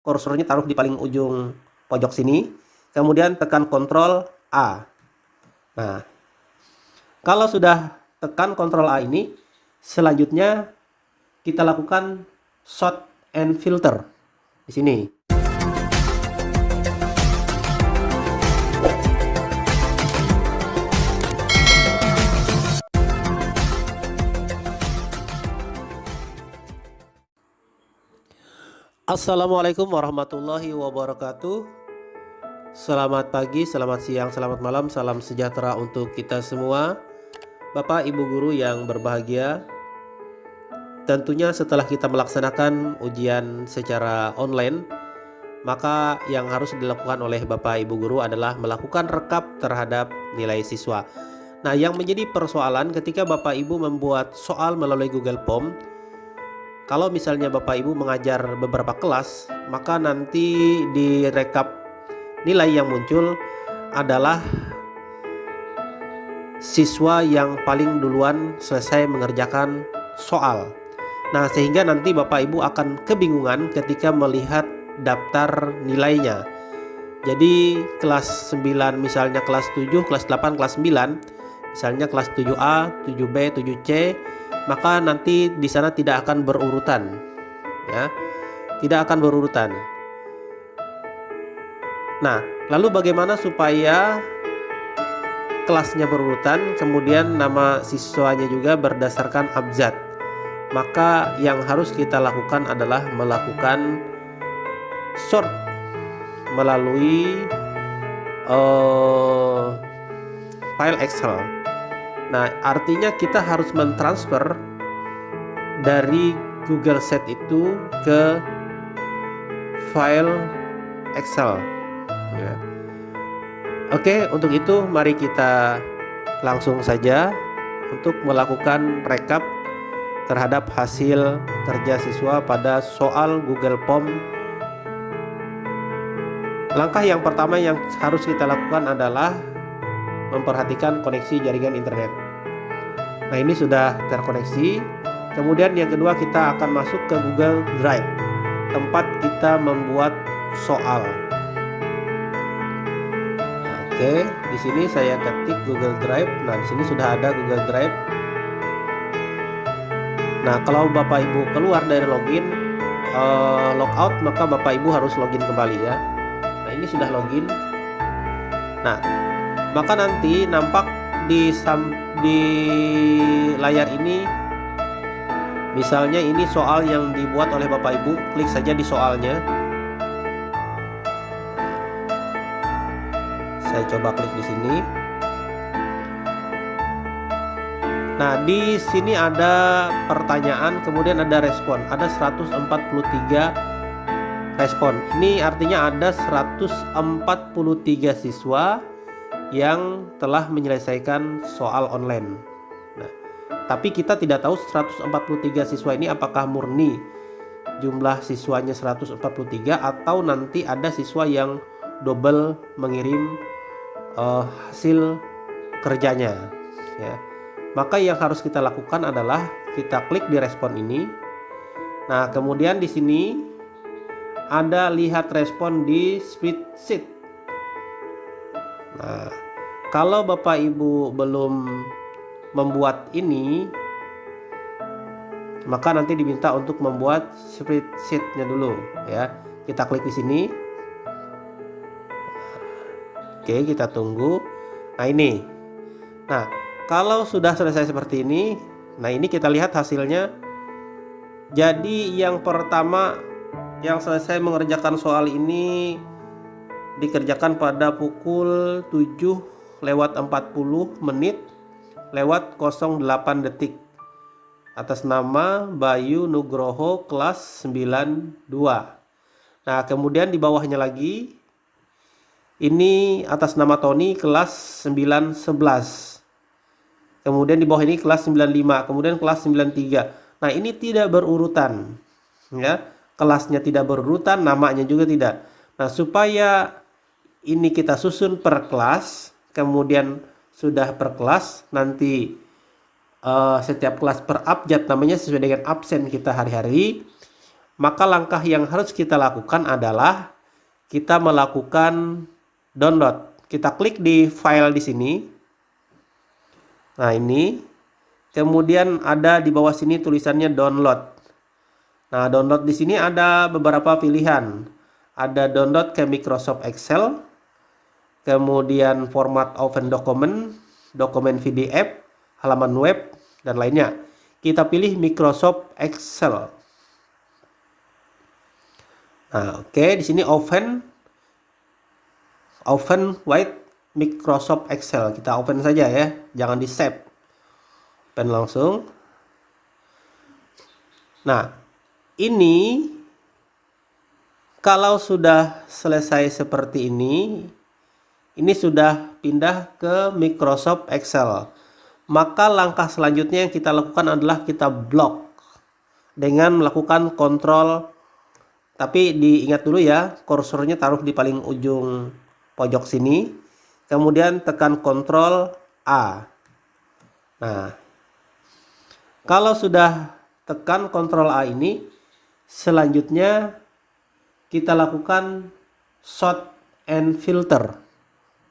kursornya taruh di paling ujung pojok sini, kemudian tekan Ctrl A. Nah, kalau sudah tekan Ctrl A ini, selanjutnya kita lakukan sort and filter di sini. Assalamualaikum warahmatullahi wabarakatuh. Selamat pagi, selamat siang, selamat malam, salam sejahtera untuk kita semua. Bapak Ibu guru yang berbahagia, tentunya setelah kita melaksanakan ujian secara online, maka yang harus dilakukan oleh Bapak Ibu guru adalah melakukan rekap terhadap nilai siswa. Nah, yang menjadi persoalan ketika Bapak Ibu membuat soal melalui Google Form, kalau misalnya Bapak Ibu mengajar beberapa kelas, maka nanti di rekap nilai yang muncul adalah siswa yang paling duluan selesai mengerjakan soal. Nah, sehingga nanti Bapak Ibu akan kebingungan ketika melihat daftar nilainya. Jadi kelas 9 misalnya kelas 7, kelas 8, kelas 9, misalnya kelas 7A, 7B, 7C, maka nanti di sana tidak akan berurutan, ya, tidak akan berurutan. Nah, lalu bagaimana supaya kelasnya berurutan, kemudian nama siswanya juga berdasarkan abjad? Maka yang harus kita lakukan adalah melakukan sort melalui file Excel. Nah, artinya kita harus mentransfer dari Google Sheet itu ke file Excel, ya. Oke, untuk itu mari kita langsung saja untuk melakukan rekap terhadap hasil kerja siswa pada soal Google Form. Langkah yang pertama yang harus kita lakukan adalah memperhatikan koneksi jaringan internet. Nah, ini sudah terkoneksi. Kemudian yang kedua, kita akan masuk ke Google Drive, tempat kita membuat soal. Oke, di sini saya ketik Google Drive. Nah, di sini sudah ada Google Drive. Nah, kalau Bapak Ibu keluar dari login, logout, maka Bapak Ibu harus login kembali, ya. Nah, ini sudah login. Nah, maka nanti nampak di layar ini, misalnya ini soal yang dibuat oleh Bapak Ibu, klik saja di soalnya. Saya coba klik di sini. Nah, di sini ada pertanyaan, kemudian ada respon, ada 143 respon. Ini artinya ada 143 siswa yang telah menyelesaikan soal online. Nah, tapi kita tidak tahu 143 siswa ini apakah murni jumlah siswanya 143 atau nanti ada siswa yang double mengirim hasil kerjanya, ya. Maka yang harus kita lakukan adalah kita klik di respon ini. Nah, kemudian di sini ada lihat respon di spreadsheet. Nah, kalau Bapak Ibu belum membuat ini, maka nanti diminta untuk membuat spreadsheet-nya dulu, ya. Kita klik di sini. Oke, kita tunggu. Nah, ini. Nah, kalau sudah selesai seperti ini, nah ini kita lihat hasilnya. Jadi yang pertama yang selesai mengerjakan soal ini dikerjakan pada pukul 7:40 detik atas nama Bayu Nugroho kelas 92. Nah, kemudian di bawahnya lagi ini atas nama Tony kelas 911. Kemudian di bawah ini kelas 95, kemudian kelas 93. Nah, ini tidak berurutan, ya. Kelasnya tidak berurutan, namanya juga tidak. Nah, supaya ini kita susun per kelas, kemudian sudah per kelas, nanti setiap kelas per abjad namanya sesuai dengan absen kita hari-hari, maka langkah yang harus kita lakukan adalah kita melakukan download. Kita klik di file di sini. Nah, ini. Kemudian ada di bawah sini tulisannya download. Nah, download di sini ada beberapa pilihan. Ada download ke Microsoft Excel, kemudian format open document, dokumen PDF, halaman web, dan lainnya. Kita pilih Microsoft Excel. Nah, oke, di sini open with Microsoft Excel. Kita open saja ya, jangan di save. Open langsung. Nah, ini kalau sudah selesai seperti ini sudah pindah ke Microsoft Excel. Maka langkah selanjutnya yang kita lakukan adalah kita blok dengan melakukan kontrol. Tapi diingat dulu ya, kursornya taruh di paling ujung pojok sini. Kemudian tekan Ctrl A. Nah, kalau sudah tekan Ctrl A ini, selanjutnya kita lakukan sort and filter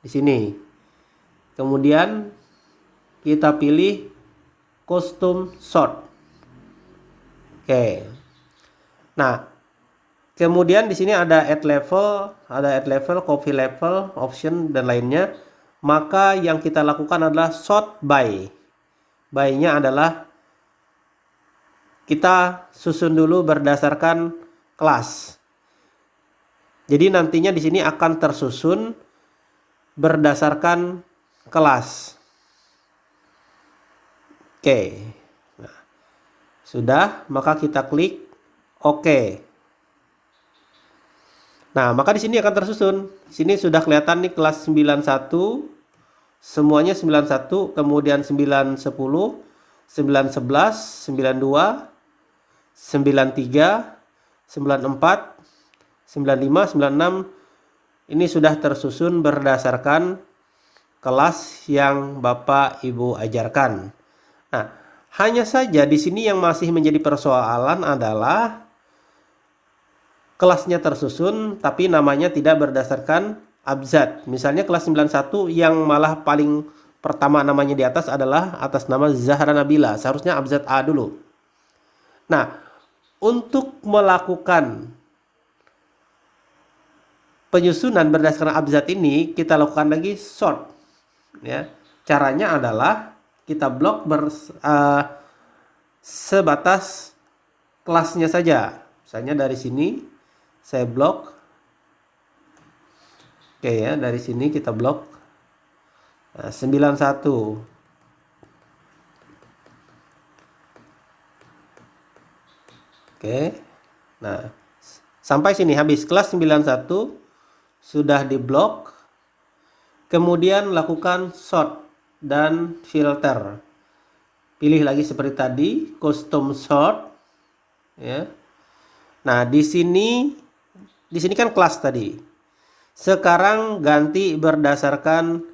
di sini. Kemudian kita pilih custom sort. Oke. Nah, kemudian di sini ada add level, copy level, option, dan lainnya. Maka yang kita lakukan adalah sort by. By-nya adalah kita susun dulu berdasarkan kelas. Jadi nantinya di sini akan tersusun berdasarkan kelas. Oke. Nah, sudah, maka kita klik OK. Nah, maka di sini akan tersusun. Di sini sudah kelihatan nih kelas 91, semuanya 91, kemudian 910, 911, 92, 93, 94, 95, 96. Ini sudah tersusun berdasarkan kelas yang Bapak Ibu ajarkan. Nah, hanya saja di sini yang masih menjadi persoalan adalah kelasnya tersusun tapi namanya tidak berdasarkan abjad. Misalnya kelas 91 yang malah paling pertama namanya di atas adalah atas nama Zahra Nabila. Seharusnya abjad A dulu. Nah, untuk melakukan penyusunan berdasarkan abjad ini, kita lakukan lagi sort. Ya, caranya adalah kita blok sebatas kelasnya saja. Misalnya dari sini saya blok. Oke ya, dari sini kita blok. Nah, 91. Oke. Nah, sampai sini habis kelas 91 sudah diblok. Kemudian lakukan sort dan filter. Pilih lagi seperti tadi, custom sort ya. Nah, di sini kan kelas tadi. Sekarang ganti berdasarkan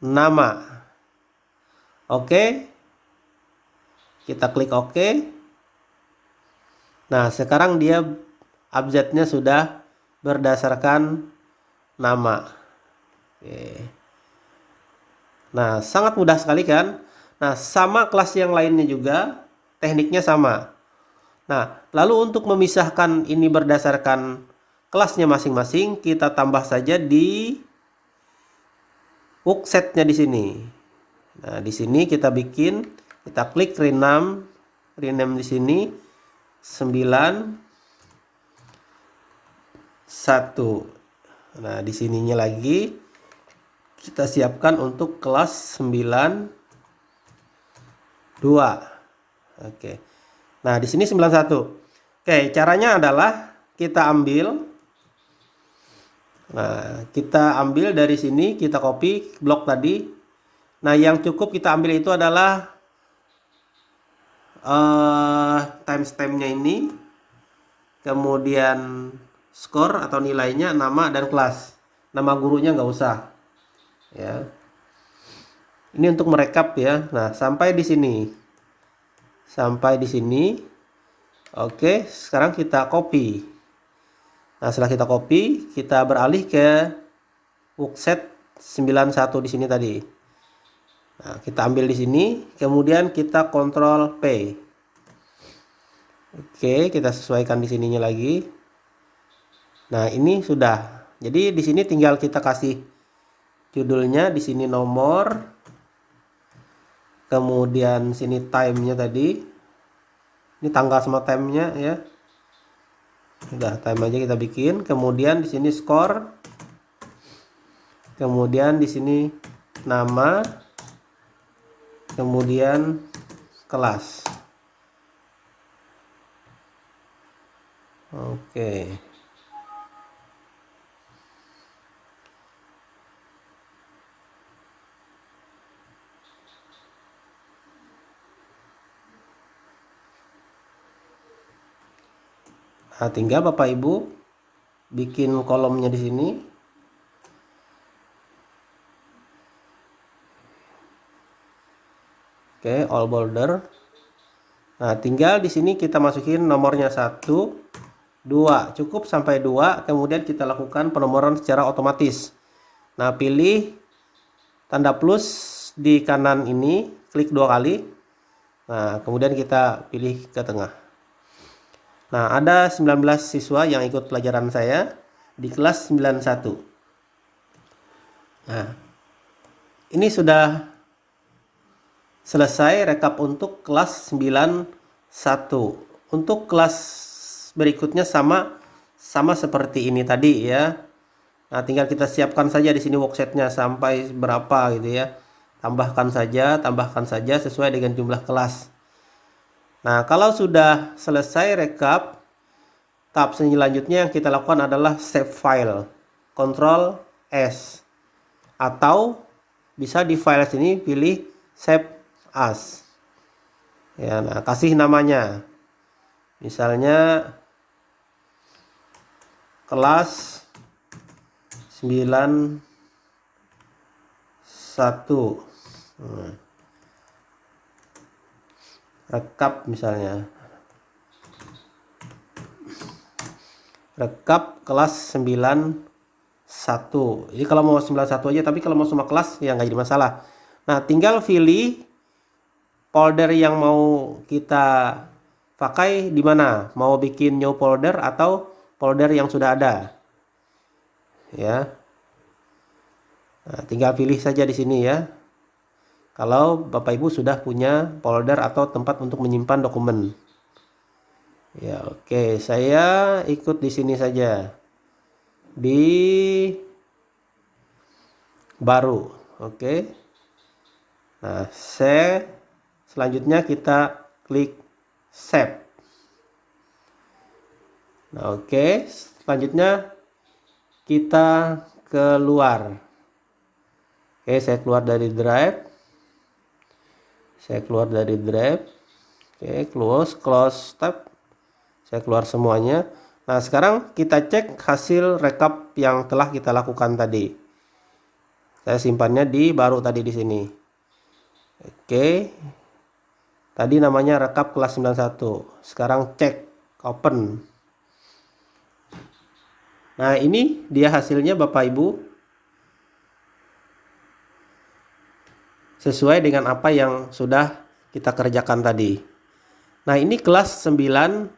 nama. Oke. Kita klik OK. Nah, sekarang dia abjadnya sudah berdasarkan nama. Oke. Nah, sangat mudah sekali kan? Nah, sama kelas yang lainnya juga, tekniknya sama. Nah, lalu untuk memisahkan ini berdasarkan kelasnya masing-masing, kita tambah saja di worksetnya di sini. Nah, di sini kita klik rename di sini 91. Nah, di sininya lagi kita siapkan untuk kelas 92. Oke. Nah, di sini 91. Oke, caranya adalah kita ambil. Nah, kita ambil dari sini, kita copy blok tadi. Nah, yang cukup kita ambil itu adalah timestampnya ini, kemudian skor atau nilainya, nama, dan kelas. Nama gurunya nggak usah ya. Ini untuk merekap ya. Nah, sampai di sini Oke, sekarang kita copy. Nah, setelah kita copy, kita beralih ke workset 91 di sini tadi. Nah, kita ambil di sini, kemudian kita Ctrl P. Oke, kita sesuaikan di sininya lagi. Nah, ini sudah. Jadi di sini tinggal kita kasih judulnya, di sini nomor, kemudian sini time-nya tadi. Ini tanggal sama time-nya ya. Udah, time aja kita bikin. Kemudian di sini skor. Kemudian di sini nama. Kemudian kelas. Oke. Nah, tinggal Bapak Ibu bikin kolomnya di sini. Oke, all border. Nah, tinggal di sini kita masukin nomornya 1, 2. Cukup sampai 2, kemudian kita lakukan penomoran secara otomatis. Nah, pilih tanda plus di kanan ini, klik 2 kali. Nah, kemudian kita pilih ke tengah. Nah, ada 19 siswa yang ikut pelajaran saya di kelas 91. Nah, ini sudah selesai rekap untuk kelas 91. Untuk kelas berikutnya sama seperti ini tadi ya. Nah, tinggal kita siapkan saja di sini worksetnya sampai berapa gitu ya. Tambahkan saja sesuai dengan jumlah kelas. Nah, kalau sudah selesai rekap, tahap selanjutnya yang kita lakukan adalah save file. Ctrl S. Atau bisa di file sini pilih save as. Ya, nah, kasih namanya. Misalnya kelas 91. Rekap misalnya. Rekap kelas 91. Jadi kalau mau 91 aja, tapi kalau mau semua kelas ya nggak jadi masalah. Nah, tinggal pilih folder yang mau kita pakai di mana. Mau bikin new folder atau folder yang sudah ada. Ya. Nah, tinggal pilih saja di sini ya. Kalau Bapak Ibu sudah punya folder atau tempat untuk menyimpan dokumen. Ya, oke, saya ikut di sini saja. Di baru, oke. Nah, selanjutnya kita klik save. Nah, oke, selanjutnya kita keluar. Oke, saya keluar dari drive. Oke, close tab. Saya keluar semuanya. Nah, sekarang kita cek hasil rekap yang telah kita lakukan tadi. Saya simpannya di baru tadi di sini. Oke. Tadi namanya rekap kelas 91. Sekarang cek open. Nah, ini dia hasilnya Bapak Ibu. Sesuai dengan apa yang sudah kita kerjakan tadi. Nah, ini kelas 91.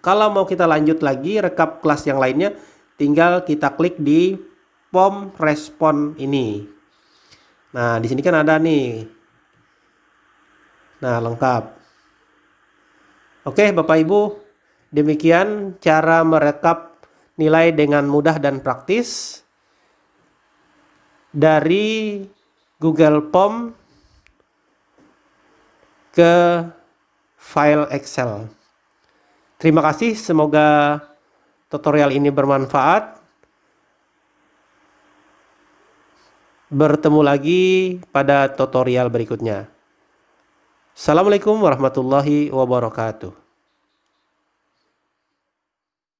Kalau mau kita lanjut lagi rekap kelas yang lainnya, tinggal kita klik di form respon ini. Nah, di sini kan ada nih. Nah, lengkap. Oke, Bapak Ibu, demikian cara merekap nilai dengan mudah dan praktis dari Google Form ke file Excel. Terima kasih, semoga tutorial ini bermanfaat. Bertemu lagi pada tutorial berikutnya. Assalamualaikum warahmatullahi wabarakatuh.